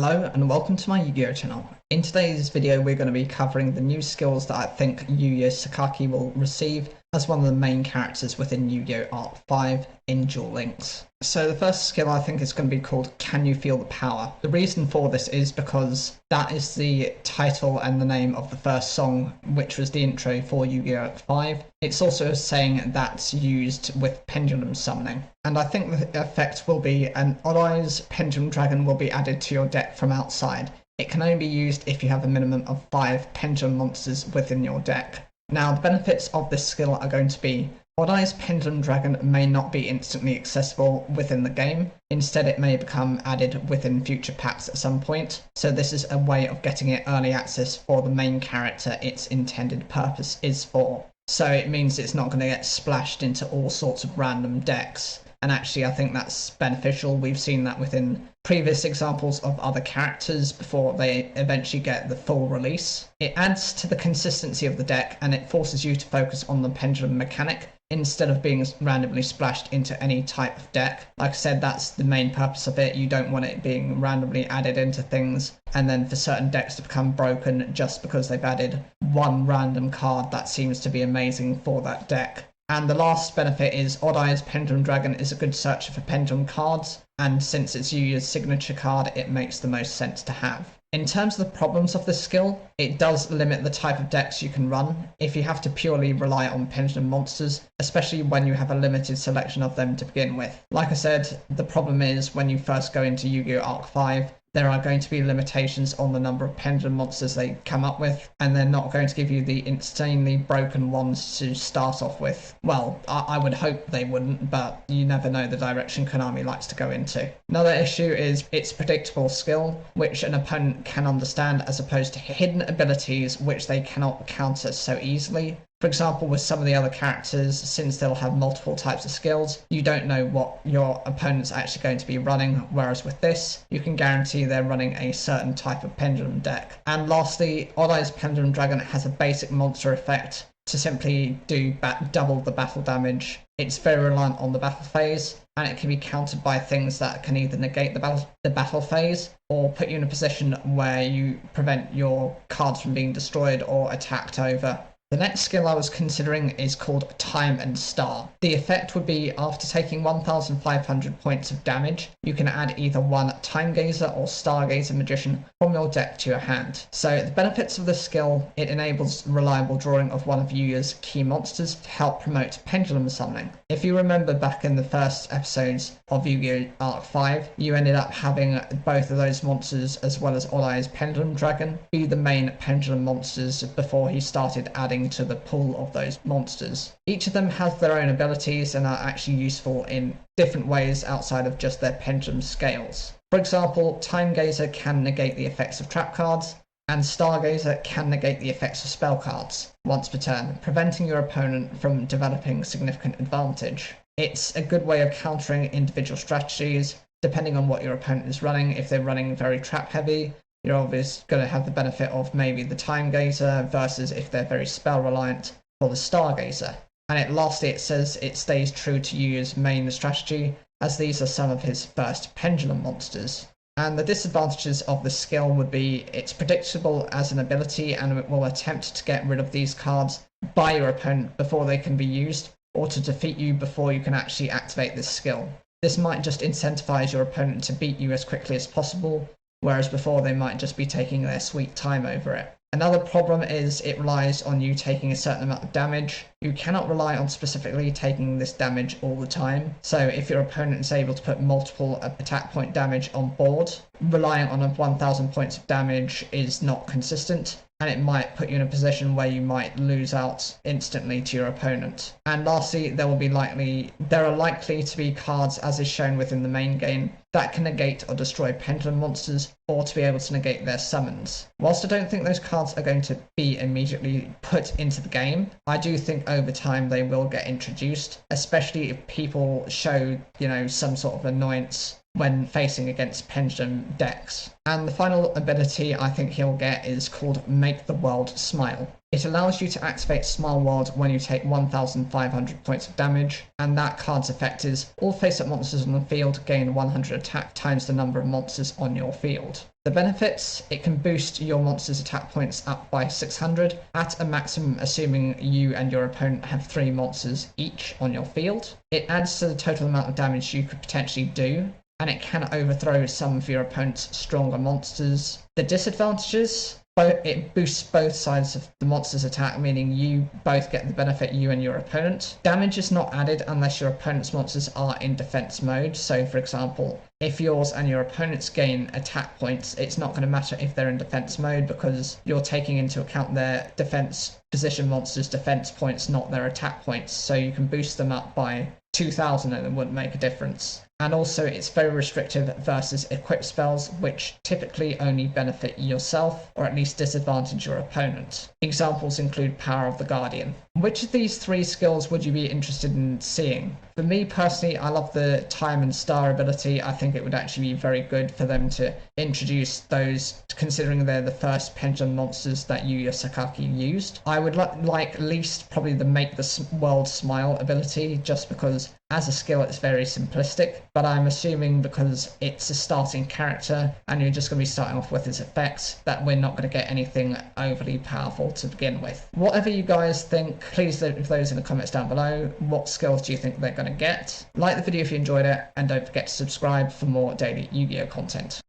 Hello and welcome to my Yu-Gi-Oh channel. In today's video we're going to be covering the new skills that I think Yuya Sakaki will receive as one of the main characters within Yu-Gi-Oh! Arc 5 in Duel Links. So the first skill I think is going to be called Can You Feel the Power? The reason for this is because that is the title and the name of the first song, which was the intro for Yu-Gi-Oh! Arc 5. It's also a saying that's used with pendulum summoning. And I think the effect will be an Odd Eyes Pendulum Dragon will be added to your deck from outside. It can only be used if you have a minimum of 5 pendulum monsters within your deck. Now, the benefits of this skill are going to be Odd Eyes Pendulum Dragon may not be instantly accessible within the game. Instead, it may become added within future packs at some point. So this is a way of getting it early access for the main character its intended purpose is for. So it means it's not going to get splashed into all sorts of random decks. And actually, I think that's beneficial. We've seen that within previous examples of other characters before they eventually get the full release. It adds to the consistency of the deck and it forces you to focus on the pendulum mechanic instead of being randomly splashed into any type of deck. Like I said, that's the main purpose of it. You don't want it being randomly added into things and then for certain decks to become broken just because they've added one random card that seems to be amazing for that deck. And the last benefit is Odd Eyes Pendulum Dragon is a good searcher for pendulum cards, and since it's Yuya's signature card, it makes the most sense to have. In terms of the problems of this skill, it does limit the type of decks you can run if you have to purely rely on pendulum monsters, especially when you have a limited selection of them to begin with. Like I said, the problem is when you first go into Yu-Gi-Oh! Arc 5, there are going to be limitations on the number of pendulum monsters they come up with, and they're not going to give you the insanely broken ones to start off with. Well, I would hope they wouldn't, but you never know the direction Konami likes to go into. Another issue is its predictable skill, which an opponent can understand, as opposed to hidden abilities which they cannot counter so easily. For example, with some of the other characters, since they'll have multiple types of skills, you don't know what your opponent's actually going to be running, whereas with this, you can guarantee they're running a certain type of pendulum deck. And lastly, Odd Eyes Pendulum Dragon has a basic monster effect to simply do double the battle damage. It's very reliant on the battle phase, and it can be countered by things that can either negate the battle phase or put you in a position where you prevent your cards from being destroyed or attacked over. The next skill I was considering is called Time and Star. The effect would be after taking 1,500 points of damage, you can add either one Time Gazer or Stargazer Magician from your deck to your hand. So the benefits of this skill, it enables reliable drawing of one of Yuya's key monsters to help promote pendulum summoning. If you remember back in the first episodes of Yu-Gi-Oh! Arc 5, you ended up having both of those monsters as well as Odd Eyes Pendulum Dragon be the main pendulum monsters before he started adding to the pool of those monsters. Each of them has their own abilities and are actually useful in different ways outside of just their pendulum scales. For example, Time Gazer can negate the effects of trap cards, and Stargazer can negate the effects of spell cards once per turn, preventing your opponent from developing significant advantage. It's a good way of countering individual strategies, depending on what your opponent is running. If they're running very trap heavy, you're obviously going to have the benefit of maybe the Time Gazer versus if they're very spell reliant for the Stargazer. And lastly, it says it stays true to Yuya's main strategy, as these are some of his first pendulum monsters. And the disadvantages of this skill would be it's predictable as an ability and it will attempt to get rid of these cards by your opponent before they can be used, or to defeat you before you can actually activate this skill. This might just incentivize your opponent to beat you as quickly as possible, whereas before they might just be taking their sweet time over it. Another problem is it relies on you taking a certain amount of damage. You cannot rely on specifically taking this damage all the time. So if your opponent is able to put multiple attack point damage on board, relying on 1,000 points of damage is not consistent, and it might put you in a position where you might lose out instantly to your opponent. And lastly, there are likely to be cards, as is shown within the main game, that can negate or destroy pendulum monsters, or to be able to negate their summons. Whilst I don't think those cards are going to be immediately put into the game, I do think over time they will get introduced, especially if people show, some sort of annoyance when facing against Pendulum decks. And the final ability I think he'll get is called Make the World Smile. It allows you to activate Smile World when you take 1,500 points of damage, and that card's effect is all face-up monsters on the field gain 100 attack times the number of monsters on your field. The benefits: it can boost your monster's attack points up by 600 at a maximum, assuming you and your opponent have 3 monsters each on your field. It adds to the total amount of damage you could potentially do, and it can overthrow some of your opponent's stronger monsters. The disadvantages: it boosts both sides of the monster's attack, meaning you both get the benefit, you and your opponent. Damage is not added unless your opponent's monsters are in defense mode. So for example, if yours and your opponent's gain attack points, it's not going to matter if they're in defense mode because you're taking into account their defense position monsters' defense points, not their attack points. So you can boost them up by 2,000 and it wouldn't make a difference. And also it's very restrictive versus equip spells, which typically only benefit yourself or at least disadvantage your opponent. Examples include Power of the Guardian. Which of these 3 skills would you be interested in seeing? For me personally, I love the Time and Star ability. I think it would actually be very good for them to introduce those, considering they're the first Pendulum monsters that Yuya Sakaki used. I would like least probably the Make the World Smile ability, just because as a skill it's very simplistic, but I'm assuming because it's a starting character and you're just going to be starting off with his effects that we're not going to get anything overly powerful to begin with. Whatever you guys think, please leave those in the comments down below. What skills do you think they're going to get? Like the video if you enjoyed it, and don't forget to subscribe for more daily Yu-Gi-Oh content.